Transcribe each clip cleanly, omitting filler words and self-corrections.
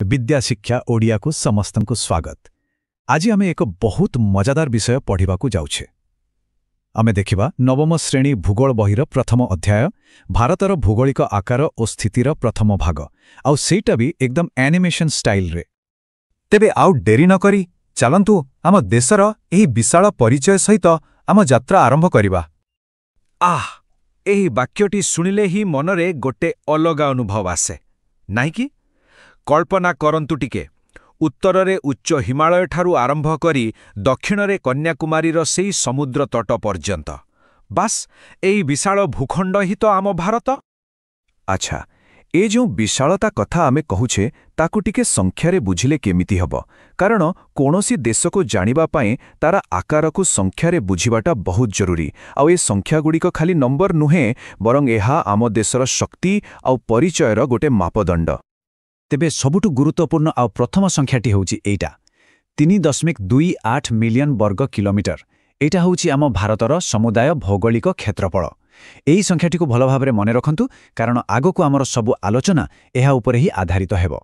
विद्या शिक्षा ओडिया को समस्तन को स्वागत। आज आमे एक बहुत मजादार विषय पढ़ा जाऊे। आमे देखिबा नवम श्रेणी भूगोल बहिर प्रथम अध्याय भारतर भौगोलिक आकार और स्थितिर प्रथम भाग आउ सेटा भी एकदम एनिमेशन स्टाइल रे। तेबे आउ डेरी न करी चलंतु आम देशर एही विशाल परिचय सहित आम यात्रा आरंभ करिबा। एही वाक्यटी सुनिले ही मनरे गोटे अलगा अनुभव आसे नाही कि? कल्पना करंतु टिके उत्तर रे उच्च हिमालय ठारू आरंभ करी दक्षिण रे कन्याकुमारीर सेई समुद्र तट पर्यंत बास एई विशाल भूखंड ही तो आम भारत। अच्छा, ए जो विशालता कथा आमे कहूछे ताकु टिके संख्यारे बुझिले केमिति हबो, कारण कोनोसी देश को जानिबा पाए तारा आकार को संख्यारे बुझिबाटा बहुत जरूरी। आउ ए संख्यागुड़िक खाली नंबर नुहे बरং एहा आम देशर शक्ति आउ परिचयर गोटे मापदंड। तेबे सबुठु गुरुत्वपूर्ण आउ प्रथम संख्याटी होउची एटा 3.28 मिलियन वर्ग किलोमीटर। एटा होउची आम भारतर समुदाय भौगोलिक क्षेत्रफल। एही संख्याटी को भल भाबरे मने रखंतु, कारण आगो को आमर सबु आलोचना एहा उपरे ही आधारित हेबो।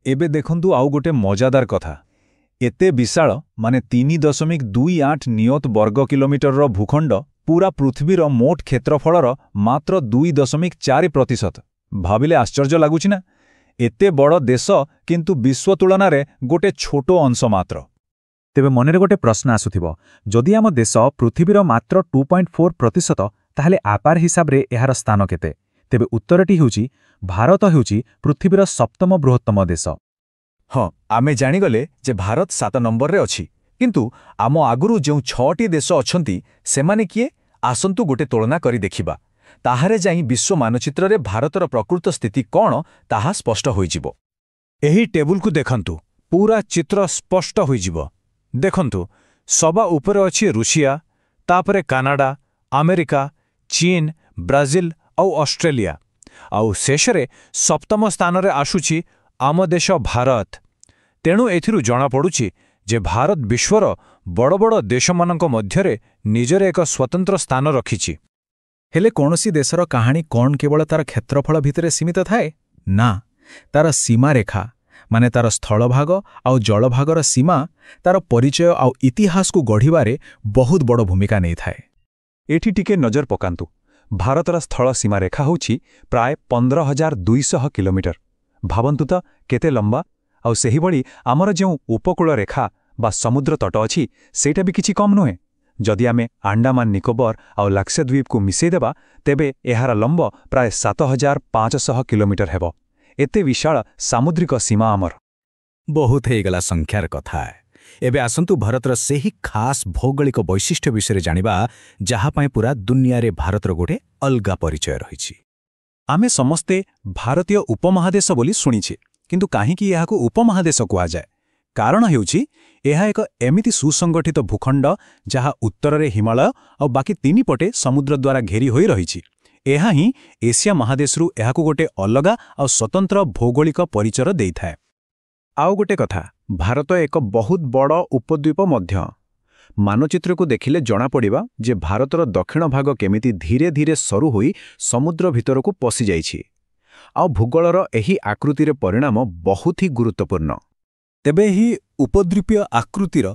एबे देखंतु आउ गोटे मजादार कथा। एते विशाल माने 3.28 नियत वर्ग किलोमीटर रो भूखंड पूरा पृथ्वीर मोट क्षेत्रफलर मात्र 2.4%। भाबिले आश्चर्य लागुछि ना? एते बड़ देश किंतु विश्व तुलनारे गोटे छोटो अंश मात्र। तेबे मनरे गोटे प्रश्न आसुथिबो, जदि आम देश पृथ्वीर मात्र 2.4% ताहले आकार हिसाब रे एहार स्थान केते? तेबे उत्तरटी हेउची भारत हेउची पृथ्वीर सप्तम बृहत्तम देश। हाँ, आमे जानिगले जे भारत 7 नंबर रे अछि, किंतु आम आगुरु जो 6टी देश अछंती सेमाने किए? आसंतु गोटे तुलना करी देखिबा। ताहारे जाई विश्व मानचित्र रे भारतर प्रकृत स्थिति कौन ताहा स्पष्ट होइजिबो। एही टेबुल को देखंतु, पूरा चित्र स्पष्ट होइजिबो। देखंतु सबा ऊपर अछि रूसिया, तापरे कनाडा, अमेरिका, चीन, ब्राजिल आउ ऑस्ट्रेलिया, आउ शेषरे सप्तम स्थान रे आसुछि आम देश भारत। तेणु एथिरु जणा पडुछि जे भारत विश्वर बड़ बड़ देशमानक मध्यरे निजरे एक स्वतंत्र स्थान रखिछि। हेले कौनसी देशर कहानी कौन केवल तार क्षेत्रफल भितरे सीमित थाए? ना, तार सीमा रेखा माने तार स्थलभाग आउ जलभागर सीमा तार परिचय आउ इतिहास को गढ़िबारे बहुत बड़ भूमिका नहीं थाए। एठी टिके नजर पकांतु। भारतर स्थल सीमा रेखा होछि प्राय 15,200 किलोमीटर। भावन्तु त केते लंबा। आउ सेही बड़ी आमर जो उपकूल रेखा बा समुद्र तट अछि सेटा भी किछि कम नुहे। जदि आमे अंडमान निकोबर आउ लक्षद्वीप को मिसेई देबा तेबे एहार लंब प्राय 7,500 किलोमीटर हेबो। एते विशाल सामुद्रिक सीमा आमर। बहुत हेगला संख्यार कथा। एबे आसंतु भारतर सेही खास भौगोलिक वैशिष्ट्य विषय जानिबा जहा पाए पूरा दुनिया रे भारतर गोटे अलगा परिचय रहिछि। आमे समस्ते भारतीय उपमहादेश बोली सुनिछे, किंतु काहेकि एहाको उपमहादेश कुआ जाय? कारण हेउछि एहा एक एमिति सुसंगठित भूखंड जहा उत्तर रे हिमालय और बाकी 3 पटे समुद्र द्वारा घेरी होई रहिछि। एहा ही एशिया महादेशरु एहाको गोटे अलगा और स्वतंत्र भौगोलिक परिचय देइथाय। आउ गोटे कथा, भारत एक बहुत बड़ उपद्वीप मध्य। मानचित्र को देखिले जणा पड़िबा जे भारतर दक्षिण भाग केमिति धीरे धीरे सरू होई समुद्र भितर को पसि जाइछि। आउ भूगोलर एही आकृतिर परिणाम बहुत ही गुरुत्वपूर्ण। तेबे ही उपद्वीपीय आकृतिर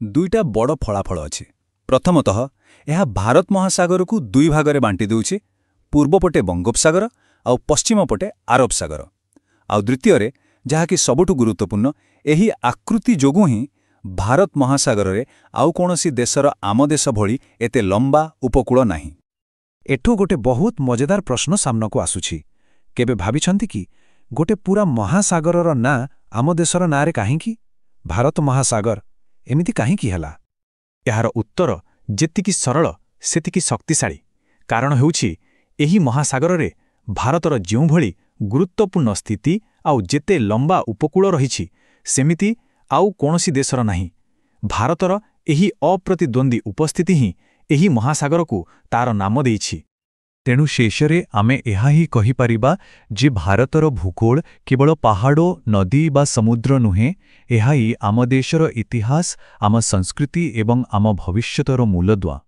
दुईटा बड़ फलाफल अछि। प्रथमतः यह भारत महासागर को 2 भागरे बांटी देउछि, पूर्व पटे बंगोपसागर आउ पश्चिम पटे आरब सागर। आउ द्वितीय रे जहाँकि सबुठु गुरुत्वपूर्ण, एही आकृति जोगु ही भारत महासागर रे आउ कोनोसी देशर आम देश भली एते लंबा उपकूल नाही। एठो गोटे बहुत मजेदार प्रश्न सामना को आसुछि। केबे भाबिछंती कि गोटे पूरा महासागरर ना आम देशर नारे काहेकि भारत महासागर एमिति काहेकि हला? यार उत्तर जेतिकी सरल सेतिकी शक्तिशाली। कारण हेउछि एही महासागर रे भारतर ज्यों भली गुरुत्वपूर्ण स्थिति आउ जेते लंबा उपकूल रहिछि सेमिति आउ कोनोसी देशर नाही। भारतर एही अप्रतिद्वंदी उपस्थिति ही एही महासागर को तार नाम देइछि। तेणु शेषरे आमे एहा ही कहि परिबा जे भारतर भूगोल केवल पहाड़ो नदी बा समुद्र नुहे, एहा ही आम देशर इतिहास, आम संस्कृति एवं आम भविष्यतर मूलदुआ।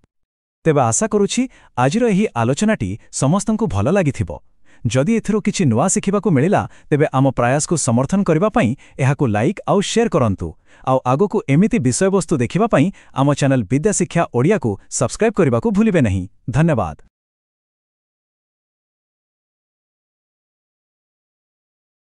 तेबे आशा करुछि आजिर एही आलोचनाटी समस्तंकु भल लागिथिबो। जदि एथिरो किछि नुआ शिखिबाकु मिलिला तेबे आम प्रयास को समर्थन करबा पई एहाकु लाइक आउ शेयर करंतु आउ आगोकु एमिति विषयवस्तु देखिबा पई आम चैनल विद्या शिक्षा ओडिया को सब्सक्राइब करबाकु भूलिबे नहीं। धन्यवाद।